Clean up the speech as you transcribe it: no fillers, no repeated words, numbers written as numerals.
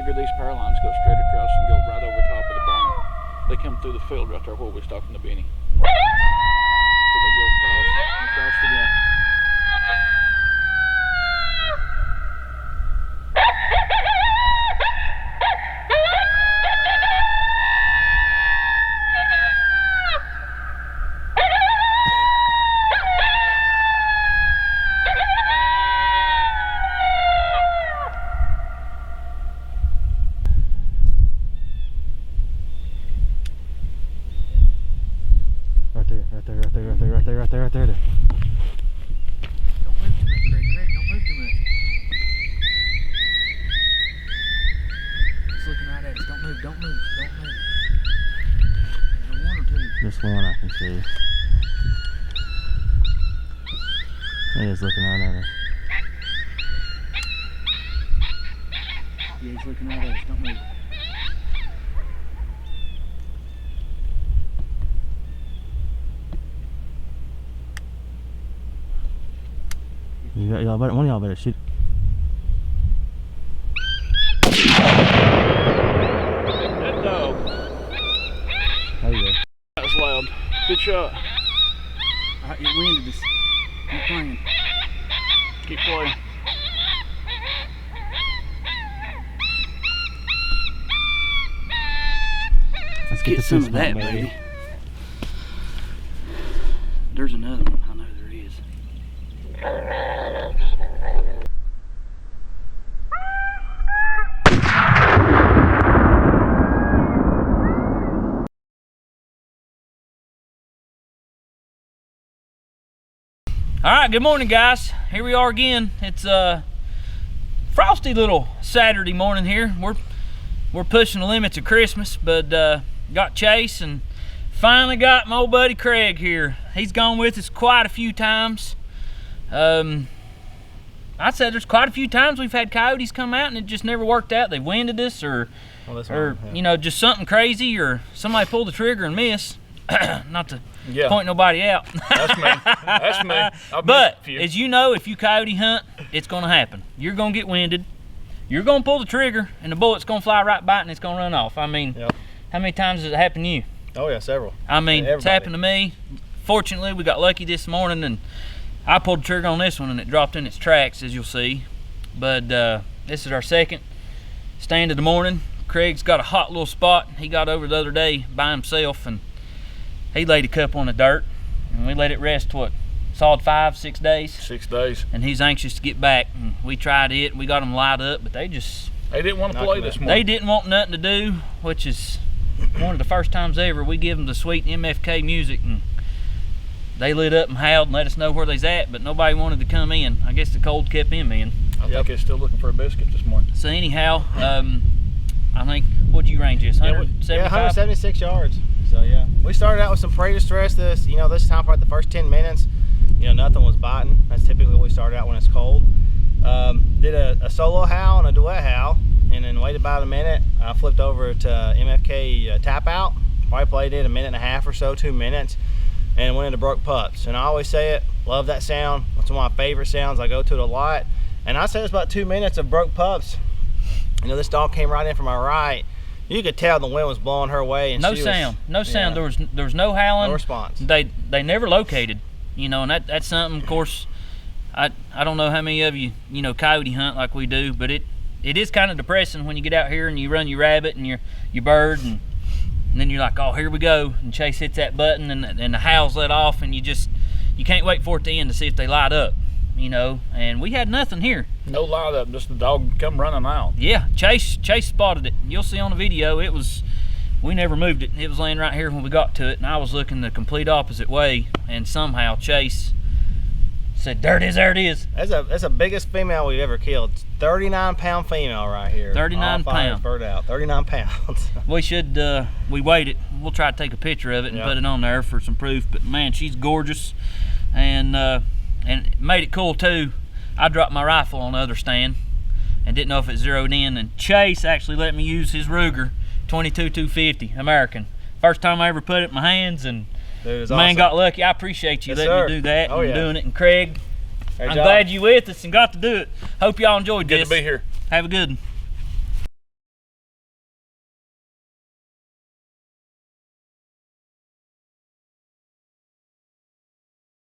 figure these power lines go straight across and go right over top of the barn. They come through the field right there where we stopped in the beanie. So they go across and across again. Right there. Don't move too much, Craig. Don't move too much. It's looking right at us. Don't move. There's one or two. Just one I can see. He is looking right at us. Yeah, he's looking right at us. Don't move. One of y'all better shoot. That dog. There you go. That was loud. Good shot. It winded us. Keep playing. Keep playing. Let's Get the some fish of that, back, baby. There's another one. I know there is. All right, good morning, guys. Here we are again. It's a frosty little Saturday morning here. We're pushing the limits of Christmas, but got Chase and finally got my old buddy Craig here. He's gone with us quite a few times. I'd say there's quite a few times we've had coyotes come out and it just never worked out. They winded us or you know, just something crazy, or somebody pulled the trigger and miss. Not to point nobody out. That's me. That's me. But as you know, if you coyote hunt, it's going to happen. You're going to get winded. You're going to pull the trigger, and the bullet's going to fly right by it, and it's going to run off. I mean, how many times has it happened to you? Oh yeah, several. I mean, it's happened to me. Fortunately, we got lucky this morning, and I pulled the trigger on this one, and it dropped in its tracks, as you'll see. But this is our second stand of the morning. Craig's got a hot little spot. He got over the other day by himself, and he laid a couple on the dirt, and we let it rest, what, solid 5-6 days? 6 days. And he's anxious to get back, and we tried it, and we got them light up, but they didn't want to play this morning. They didn't want nothing to do, which is one of the first times ever we give them the sweet MFK music, and they lit up and howled and let us know where they's at, but nobody wanted to come in. I guess the cold kept them in. I think it's still looking for a biscuit this morning. So anyhow, I think, what'd you range this, 175? Yeah, 176 yards. So yeah, we started out with some prey distress this time for the first 10 minutes. Nothing was biting. That's typically what we start out when it's cold. Did a solo howl and a duet howl, and then waited about a minute. I flipped over to MFK tap out. Probably played it a minute and a half or so, 2 minutes, and went into broke pups. And I always say it, love that sound. It's one of my favorite sounds. I go to it a lot. And I said it's about 2 minutes of broke pups. This dog came right in from my right. You could tell the wind was blowing her way, and no sound. There was no howling. No response. They never located, and that's something. Of course, I don't know how many of you coyote hunt like we do, but it is kind of depressing when you get out here and you run your rabbit and your bird, and then you're like, oh, here we go, and Chase hits that button and the howls let off, and you can't wait for it to end to see if they light up. And we had nothing here. No light up, just the dog come running out. Yeah, Chase spotted it. You'll see on the video, we never moved it. It was laying right here when we got to it, and I was looking the complete opposite way, and somehow Chase said, there it is. That's the biggest female we've ever killed. 39-pound female right here. 39 pounds. Bird out. 39 pounds. We should, we weighed it. We'll try to take a picture of it and put it on there for some proof, but man, she's gorgeous. And it made it cool too. I dropped my rifle on the other stand and didn't know if it zeroed in, and Chase actually let me use his Ruger 22-250 American. First time I ever put it in my hands, and man, awesome. Got lucky. I appreciate you letting me do that and doing it. And Craig, I'm glad you with us and got to do it. Hope y'all enjoyed this. Good to be here. Have a good one.